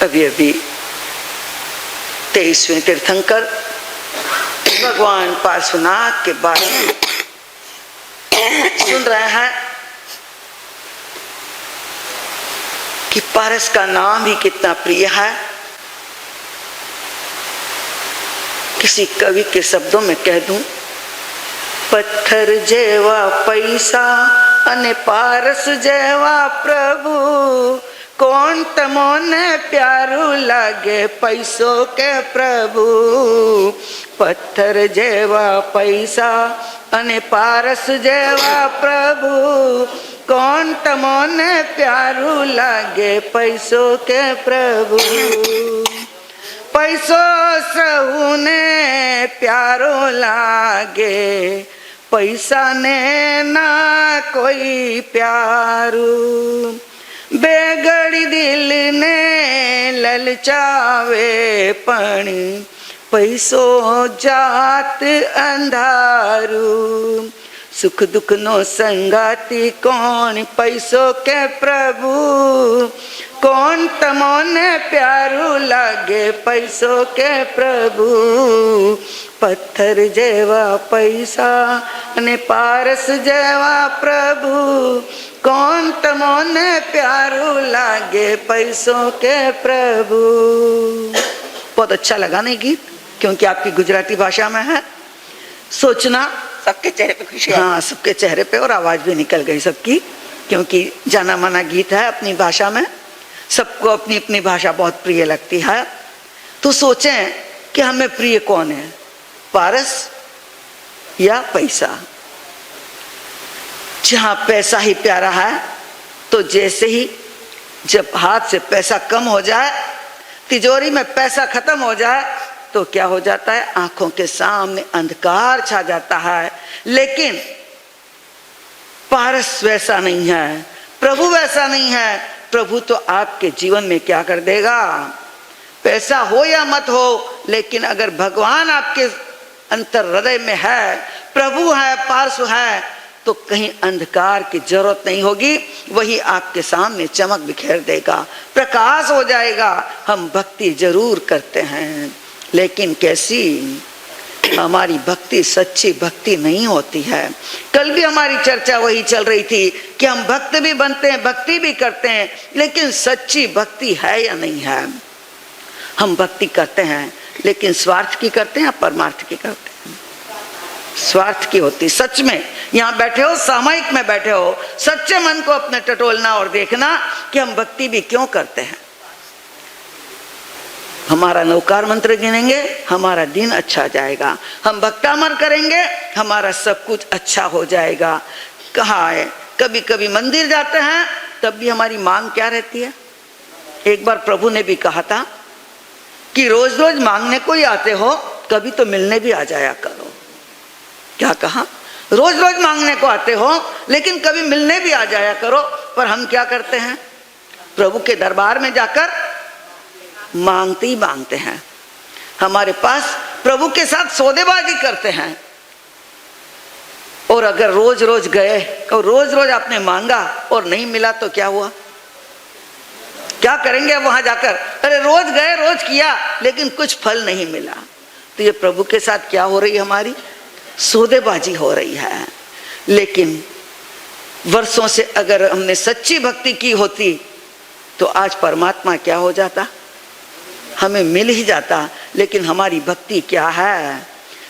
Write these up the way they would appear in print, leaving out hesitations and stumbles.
अभी अभी 23वें तीर्थंकर भगवान पार्श्वनाथ के बारे में सुन रहे हैं कि पारस का नाम ही कितना प्रिय है। किसी कवि के शब्दों में कह दूं, पत्थर जेवा पैसा अने पारस जेवा प्रभु, कौन तमोने प्यारू लागे पैसों के प्रभु। पत्थर जेवा पैसा अने पारस जेवा प्रभु, कौन तमोने प्यारू लागे पैसों के प्रभु। पैसो सहुने प्यारो लागे, पैसा ने ना कोई प्यारू। बेगड़ी दिल ने ललचावे पण, पैसो जात अंधारू। सुख दुख नो संगाती कौन पैसों के प्रभु, कौन तमोने प्यारू लागे पैसों के प्रभु। पत्थर जेवा पैसा ने पारस जेवा प्रभु, कौन तमोने प्यारू लागे पैसों के प्रभु। बहुत अच्छा लगा नहीं गीत, क्योंकि आपकी गुजराती भाषा में है। सोचना सबके चेहरे पे खुशी, हाँ सबके चेहरे पे, और आवाज भी निकल गई सबकी, क्योंकि जाना माना गीत है अपनी भाषा में। सबको अपनी अपनी भाषा बहुत प्रिय लगती है। तो सोचें कि हमें प्रिय कौन है, पारस या पैसा। जहां पैसा ही प्यारा है, तो जैसे ही जब हाथ से पैसा कम हो जाए, तिजोरी में पैसा खत्म हो जाए, तो क्या हो जाता है, आंखों के सामने अंधकार छा जाता है। लेकिन पारस वैसा नहीं है, प्रभु वैसा नहीं है। प्रभु तो आपके जीवन में क्या कर देगा, पैसा हो या मत हो, लेकिन अगर भगवान आपके अंतर हृदय में है, प्रभु है, पार्श्व है, तो कहीं अंधकार की जरूरत नहीं होगी। वही आपके सामने चमक बिखेर देगा, प्रकाश हो जाएगा। हम भक्ति जरूर करते हैं, लेकिन कैसी, हमारी भक्ति सच्ची भक्ति नहीं होती है। कल भी हमारी चर्चा वही चल रही थी कि हम भक्त भी बनते हैं, भक्ति भी करते हैं, लेकिन सच्ची भक्ति है या नहीं है। हम भक्ति करते हैं, लेकिन स्वार्थ की करते हैं या परमार्थ की करते हैं। स्वार्थ की होती। सच में यहाँ बैठे हो, सामयिक में बैठे हो, सच्चे मन को अपने टटोलना और देखना कि हम भक्ति भी क्यों करते हैं। हमारा नौकार मंत्र गिनेंगे, हमारा दिन अच्छा जाएगा। हम भक्तामर करेंगे, हमारा सब कुछ अच्छा हो जाएगा। कहाँ है, कभी कभी मंदिर जाते हैं, तब भी हमारी मांग क्या रहती है। एक बार प्रभु ने भी कहा था कि रोज रोज मांगने को ही आते हो, कभी तो मिलने भी आ जाया करो। क्या कहा, रोज रोज मांगने को आते हो, लेकिन कभी मिलने भी आ जाया करो। पर हम क्या करते हैं, प्रभु के दरबार में जाकर मांगते ही मांगते हैं। हमारे पास प्रभु के साथ सौदेबाजी करते हैं। और अगर रोज रोज गए और रोज रोज आपने मांगा और नहीं मिला, तो क्या हुआ, क्या करेंगे वहां जाकर। अरे रोज गए, रोज किया, लेकिन कुछ फल नहीं मिला। तो ये प्रभु के साथ क्या हो रही है, हमारी सौदेबाजी हो रही है। लेकिन वर्षों से अगर हमने सच्ची भक्ति की होती, तो आज परमात्मा क्या हो जाता, हमें मिल ही जाता। लेकिन हमारी भक्ति क्या है,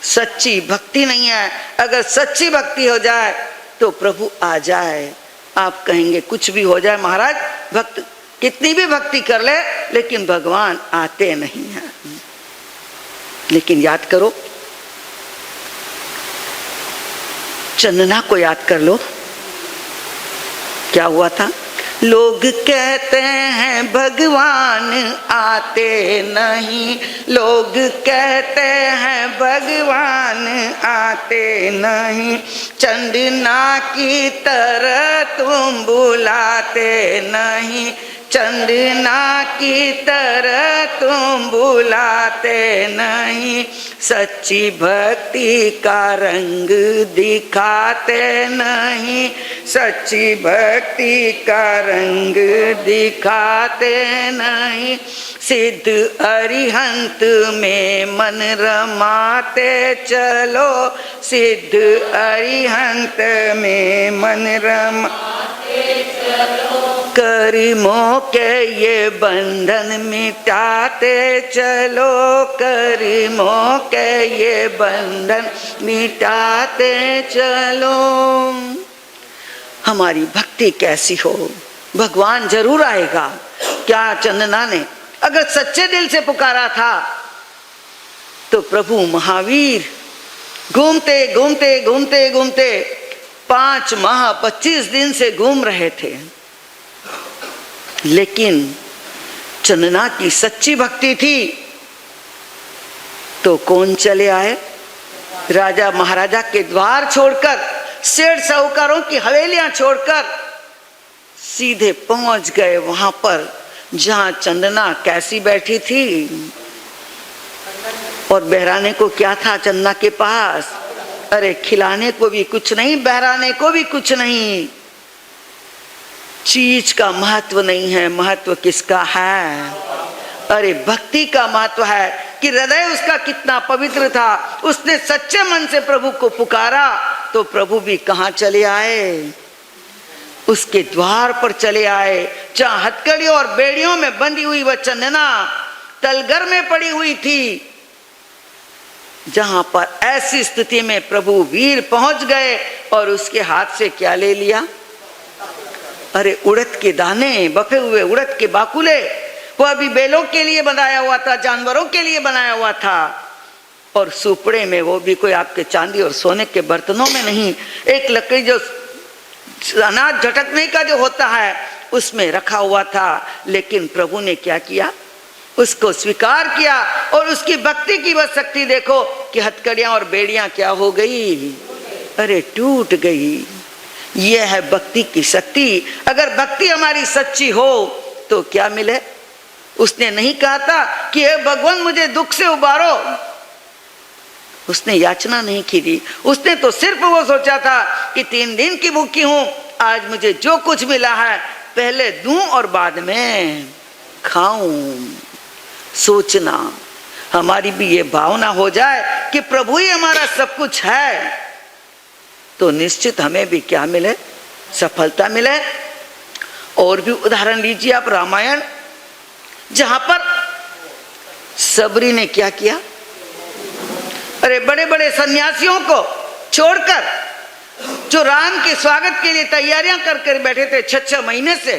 सच्ची भक्ति नहीं है। अगर सच्ची भक्ति हो जाए, तो प्रभु आ जाए। आप कहेंगे कुछ भी हो जाए महाराज, भक्त कितनी भी भक्ति कर ले, लेकिन भगवान आते नहीं हैं। लेकिन याद करो, चंदना को याद कर लो, क्या हुआ था। लोग कहते हैं भगवान आते नहीं, लोग कहते हैं भगवान आते नहीं, चंदना की तरह तुम बुलाते नहीं, चंदना की तरह तुम बुलाते नहीं, सच्ची भक्ति का रंग दिखाते नहीं, सच्ची भक्ति का रंग दिखाते नहीं। सिद्ध अरिहंत में मन रमाते चलो, सिद्ध अरिहंत में मन रमाते चलो, कर्मों के ये बंधन मिटाते चलो, कर्मों के ये बंधन मिटाते चलो। हमारी भक्ति कैसी हो, भगवान जरूर आएगा। क्या चंदना ने अगर सच्चे दिल से पुकारा था तो प्रभु महावीर घूमते घूमते घूमते घूमते 5 माह 25 दिन से घूम रहे थे, लेकिन चंदना की सच्ची भक्ति थी तो कौन चले आए? राजा महाराजा के द्वार छोड़कर, सेठ साहूकारों की हवेलियां छोड़कर सीधे पहुंच गए वहां पर जहां चंदना कैसी बैठी थी। और बहराने को क्या था चंदना के पास? अरे खिलाने को भी कुछ नहीं, बहराने को भी कुछ नहीं। चीज का महत्व नहीं है, महत्व किसका है? अरे भक्ति का महत्व है कि हृदय उसका कितना पवित्र था। उसने सच्चे मन से प्रभु को पुकारा तो प्रभु भी कहां चले आए? उसके द्वार पर चले आए, जहां हथकड़ियों और बेड़ियों में बंधी हुई वह चंदना तलगर में पड़ी हुई थी, जहां पर ऐसी स्थिति में प्रभु वीर पहुंच गए और उसके हाथ से क्या ले लिया? अरे उड़द के दाने, बफे हुए उड़द के बाकुले। वो अभी बैलों के लिए बनाया हुआ था, जानवरों के लिए बनाया हुआ था, और सुपड़े में, वो भी कोई आपके चांदी और सोने के बर्तनों में नहीं, एक लकड़ी जो अनाज झटकने का जो होता है उसमें रखा हुआ था। लेकिन प्रभु ने क्या किया? उसको स्वीकार किया। और उसकी भक्ति की वह शक्ति देखो कि हथकड़ियां और बेड़ियां क्या हो गई? अरे टूट गई। यह है भक्ति की शक्ति। अगर भक्ति हमारी सच्ची हो तो क्या मिले? उसने नहीं कहा था कि हे भगवान मुझे दुख से उबारो, उसने याचना नहीं की थी। उसने तो सिर्फ वो सोचा था कि 3 दिन की भूखी हूं, आज मुझे जो कुछ मिला है पहले दूं और बाद में खाऊं। सोचना, हमारी भी ये भावना हो जाए कि प्रभु ही हमारा सब कुछ है, तो निश्चित हमें भी क्या मिले? सफलता मिले। और भी उदाहरण लीजिए आप, रामायण, जहां पर सबरी ने क्या किया? अरे बड़े बड़े सन्यासियों को छोड़कर, जो राम के स्वागत के लिए तैयारियां कर बैठे थे 6 महीने से,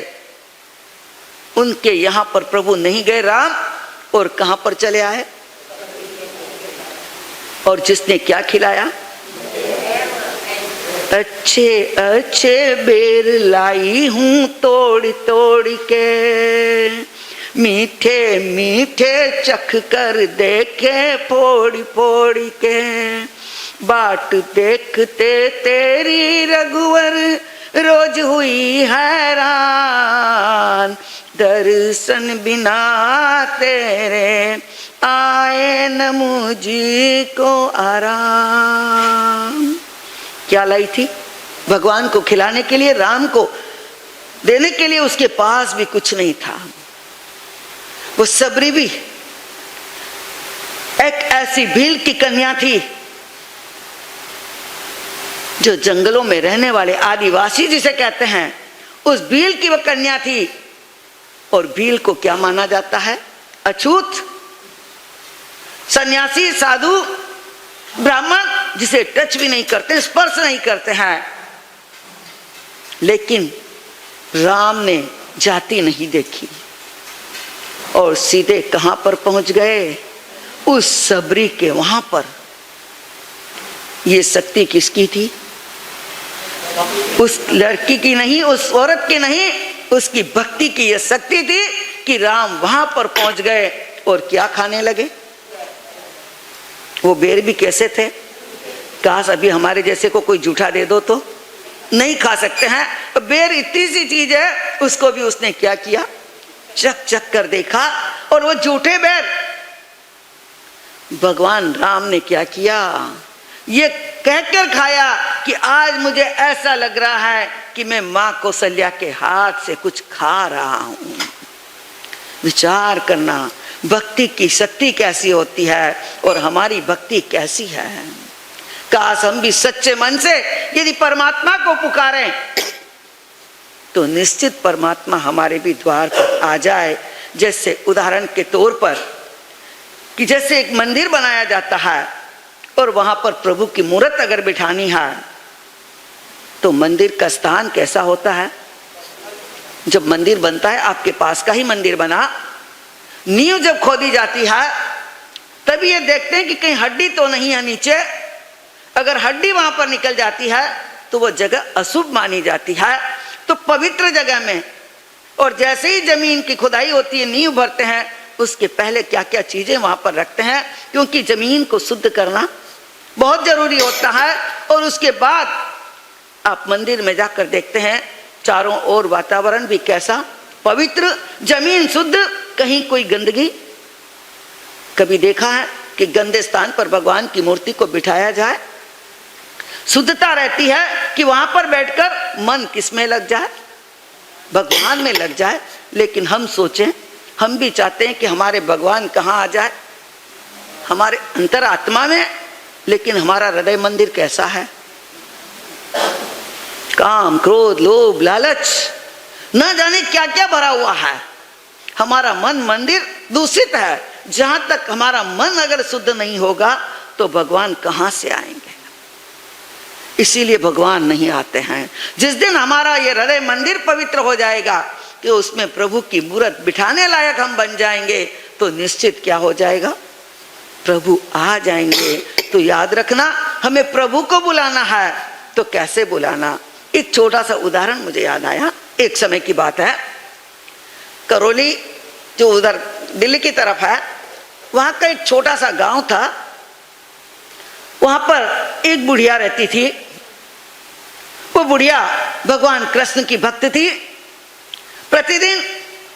उनके यहां पर प्रभु नहीं गए राम, और कहां पर चले आए? और जिसने क्या खिलाया? अच्छे अच्छे बेर लाई हूं तोड़ तोड़ के, मीठे मीठे चख कर देखे फोड़ फोड़ के, बाट देखते तेरी रघुवर रोज हुई हैरान, दर्शन बिना तेरे आए न मुझको आराम। क्या लाई थी? भगवान को खिलाने के लिए, राम को देने के लिए उसके पास भी कुछ नहीं था। वो सबरी भी एक ऐसी भील की कन्या थी जो जंगलों में रहने वाले आदिवासी जिसे कहते हैं, उस भील की वह कन्या थी। और भील को क्या माना जाता है? अछूत, सन्यासी, साधु, ब्राह्मण, जिसे टच भी नहीं करते, स्पर्श नहीं करते हैं। लेकिन राम ने जाति नहीं देखी और सीधे कहां पर पहुंच गए? उस सबरी के वहां पर। ये शक्ति किसकी थी? उस लड़की की नहीं, उस औरत की नहीं, उसकी भक्ति की यह शक्ति थी कि राम वहां पर पहुंच गए और क्या खाने लगे? वो बेर भी कैसे थे? काश अभी हमारे जैसे को कोई जूठा दे दो तो नहीं खा सकते हैं। बेर इतनी सी चीज है, उसको भी उसने क्या किया? चक चक कर देखा और वो झूठे बैर। भगवान राम ने क्या किया, ये कहकर खाया कि आज मुझे ऐसा लग रहा है कि मैं मां कौशल्या के हाथ से कुछ खा रहा हूं। विचार करना, भक्ति की शक्ति कैसी होती है और हमारी भक्ति कैसी है। काश हम भी सच्चे मन से यदि परमात्मा को पुकारें तो निश्चित परमात्मा हमारे भी द्वार पर आ जाए। जैसे उदाहरण के तौर पर कि जैसे एक मंदिर बनाया जाता है और वहां पर प्रभु की मूर्त अगर बिठानी है तो मंदिर का स्थान कैसा होता है। जब मंदिर बनता है, आपके पास का ही मंदिर बना, नींव जब खोदी जाती है तभी ये देखते हैं कि कहीं हड्डी तो नहीं है नीचे। अगर हड्डी वहां पर निकल जाती है तो वो जगह अशुभ मानी जाती है। तो पवित्र जगह में, और जैसे ही जमीन की खुदाई होती है, नींव भरते हैं, उसके पहले क्या क्या चीजें वहां पर रखते हैं, क्योंकि जमीन को शुद्ध करना बहुत जरूरी होता है। और उसके बाद आप मंदिर में जाकर देखते हैं चारों ओर वातावरण भी कैसा पवित्र, जमीन शुद्ध, कहीं कोई गंदगी। कभी देखा है कि गंदे स्थान पर भगवान की मूर्ति को बिठाया जाए? शुद्धता रहती है कि वहां पर बैठकर मन किसमें लग जाए, भगवान में लग जाए। लेकिन हम सोचें, हम भी चाहते हैं कि हमारे भगवान कहाँ आ जाए, हमारे अंतरात्मा में। लेकिन हमारा हृदय मंदिर कैसा है? काम, क्रोध, लोभ, लालच, न जाने क्या क्या भरा हुआ है। हमारा मन मंदिर दूषित है। जहां तक हमारा मन अगर शुद्ध नहीं होगा तो भगवान कहां से आएंगे। इसीलिए भगवान नहीं आते हैं। जिस दिन हमारा ये हृदय मंदिर पवित्र हो जाएगा कि उसमें प्रभु की मूर्त बिठाने लायक हम बन जाएंगे तो निश्चित क्या हो जाएगा, प्रभु आ जाएंगे। तो याद रखना, हमें प्रभु को बुलाना है तो कैसे बुलाना। एक छोटा सा उदाहरण मुझे याद आया। एक समय की बात है, करौली जो उधर दिल्ली की तरफ है, वहां का एक छोटा सा गांव था। वहां पर एक बुढ़िया रहती थी। वो बुढ़िया भगवान कृष्ण की भक्त थी। प्रतिदिन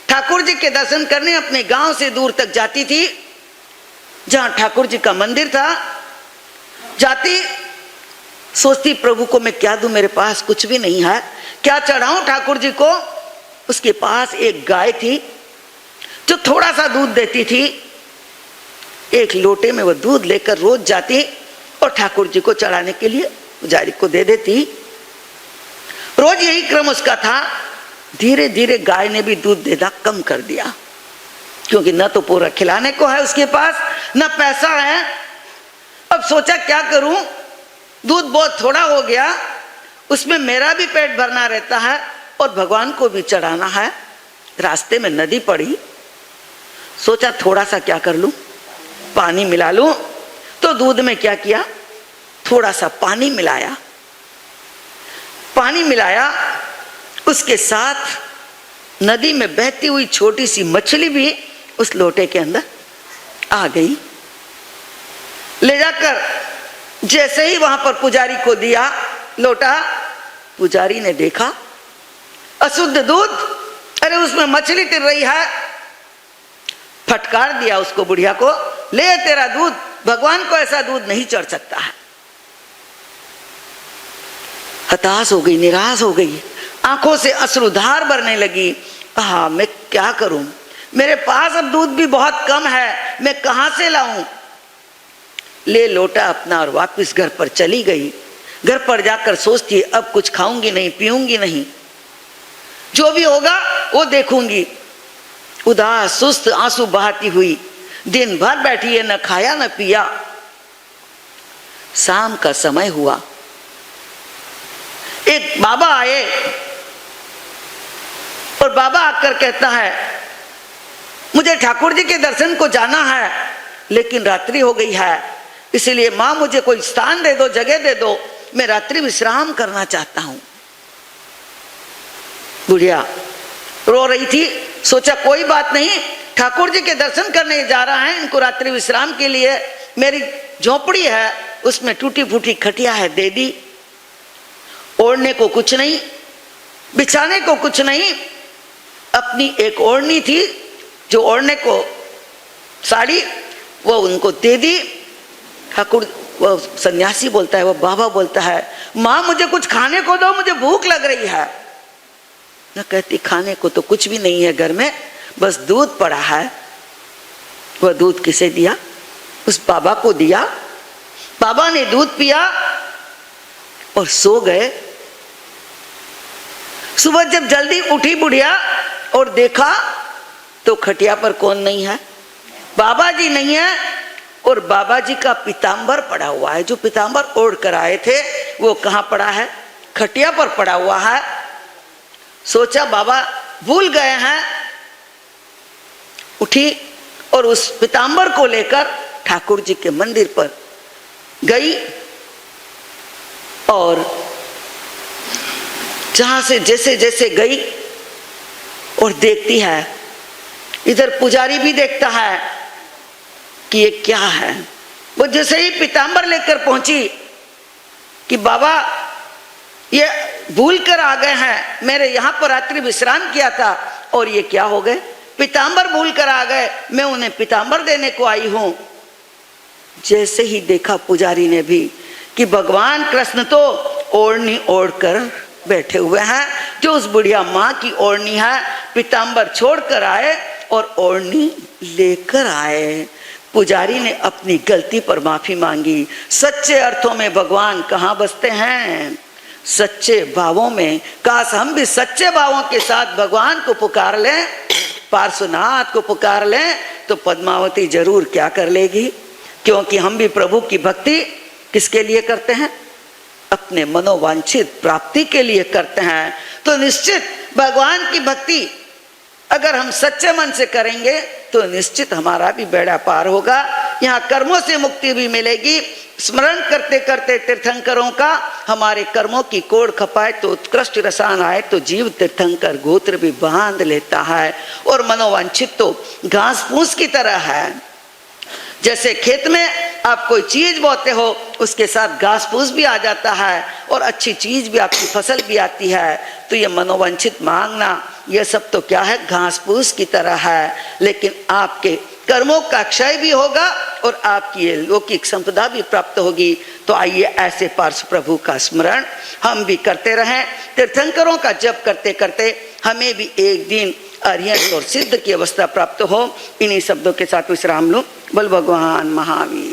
ठाकुर जी के दर्शन करने अपने गांव से दूर तक जाती थी, जहां ठाकुर जी का मंदिर था। जाती, सोचती प्रभु को मैं क्या दूं, मेरे पास कुछ भी नहीं है, क्या चढ़ाऊं ठाकुर जी को। उसके पास एक गाय थी जो थोड़ा सा दूध देती थी। एक लोटे में वो दूध लेकर रोज जाती और ठाकुर जी को चढ़ाने के लिए पुजारी को दे देती। रोज यही क्रम उसका था। धीरे धीरे गाय ने भी दूध देना कम कर दिया, क्योंकि न तो पूरा खिलाने को है उसके पास, न पैसा है। अब सोचा क्या करूं, दूध बहुत थोड़ा हो गया, उसमें मेरा भी पेट भरना रहता है और भगवान को भी चढ़ाना है। रास्ते में नदी पड़ी, सोचा थोड़ा सा क्या कर लूं, पानी मिला लूं। तो दूध में क्या किया, थोड़ा सा पानी मिलाया। पानी मिलाया, उसके साथ नदी में बहती हुई छोटी सी मछली भी उस लोटे के अंदर आ गई। ले जाकर जैसे ही वहां पर पुजारी को दिया लोटा, पुजारी ने देखा अशुद्ध दूध, अरे उसमें मछली तिर रही है। फटकार दिया उसको, बुढ़िया को, ले तेरा दूध, भगवान को ऐसा दूध नहीं चढ़ सकता है। हताश हो गई, निराश हो गई, आंखों से अश्रुधार भरने लगी। मैं क्या करूं, मेरे पास अब दूध भी बहुत कम है, मैं कहां से लाऊं। ले लोटा अपना और वापस घर पर चली गई। घर पर जाकर सोचती अब कुछ खाऊंगी नहीं, पीऊंगी नहीं, जो भी होगा वो देखूंगी। उदास सुस्त आंसू बहाती हुई दिन भर बैठी है, न खाया न पिया। शाम का समय हुआ, एक बाबा आए और बाबा आकर कहता है मुझे ठाकुर जी के दर्शन को जाना है, लेकिन रात्रि हो गई है, इसलिए मां मुझे कोई स्थान दे दो, जगह दे दो, मैं रात्रि विश्राम करना चाहता हूं। बुढ़िया रो रही थी। सोचा कोई बात नहीं, ठाकुर जी के दर्शन करने जा रहा है, इनको रात्रि विश्राम के लिए मेरी झोपड़ी है, उसमें टूटी फूटी खटिया है, दे दी। ओढ़ने को कुछ नहीं, बिछाने को कुछ नहीं, अपनी एक ओढ़नी थी, जो ओढ़ने को साड़ी, वो उनको दे दी। ठाकुर, वो सन्यासी बोलता है, वो बाबा बोलता है, माँ मुझे कुछ खाने को दो, मुझे भूख लग रही है। न कहती खाने को तो कुछ भी नहीं है घर में, बस दूध पड़ा है। वह दूध किसे दिया? उस बाबा को दिया। बाबा ने दूध पिया और सो गए। सुबह जब जल्दी उठी बुढ़िया और देखा तो खटिया पर कौन नहीं है? बाबा जी नहीं है, और बाबा जी का पीतांबर पड़ा हुआ है। जो पीतांबर ओढ़ कर आए थे वो कहाँ पड़ा है? खटिया पर पड़ा हुआ है। सोचा बाबा भूल गए हैं। उठी और उस पीतांबर को लेकर ठाकुर जी के मंदिर पर गई, और जहां से जैसे जैसे गई और देखती है, इधर पुजारी भी देखता है कि ये क्या है। वो जैसे ही पीतांबर लेकर पहुंची कि बाबा ये भूल कर आ गए हैं, मेरे यहाँ पर रात्रि विश्राम किया था और ये क्या हो गए? पीतांबर भूल कर आ गए, मैं उन्हें पीतांबर देने को आई हूं। जैसे ही देखा पुजारी ने भी कि भगवान कृष्ण तो ओढ़नी ओढ़ कर बैठे हुए हैं, जो उस बुढ़िया माँ की ओढ़नी है, पीतांबर छोड़ कर आए और ओढ़नी लेकर आए। पुजारी ने अपनी गलती पर माफी मांगी। सच्चे अर्थों में भगवान कहाँ बसते हैं? सच्चे भावों में। काश हम भी सच्चे भावों के साथ भगवान को पुकार लें, पार्श्वनाथ को पुकार लें, तो पद्मावती जरूर क्या कर लेगी। क्योंकि हम भी प्रभु की भक्ति किसके लिए करते हैं? अपने मनोवांछित प्राप्ति के लिए करते हैं। तो निश्चित भगवान की भक्ति अगर हम सच्चे मन से करेंगे तो निश्चित हमारा भी बेड़ा पार होगा। यहाँ कर्मों से मुक्ति भी मिलेगी। स्मरण करते करते तीर्थंकरों का हमारे कर्मों की कोड़ खपाए तो उत्कृष्ट रसान आए, तो जीव तीर्थंकर गोत्र भी बांध लेता है। और मनोवांछित तो घास फूस की तरह है। जैसे खेत में आप कोई चीज बोते हो, उसके साथ घास फूस भी आ जाता है और अच्छी चीज भी, आपकी फसल भी आती है। तो ये मनोवांछित मांगना, ये सब तो क्या है? घास फूस की तरह है। लेकिन आपके कर्मों का क्षय भी होगा और आपकी ये लौकिक संपदा भी प्राप्त होगी। तो आइए ऐसे पार्श्व प्रभु का स्मरण हम भी करते रहें। तीर्थंकरों का जप करते करते हमें भी एक दिन अरिहंत और सिद्ध की अवस्था प्राप्त हो। इन्हीं शब्दों के साथ विश्राम लो। बोल भगवान महावीर।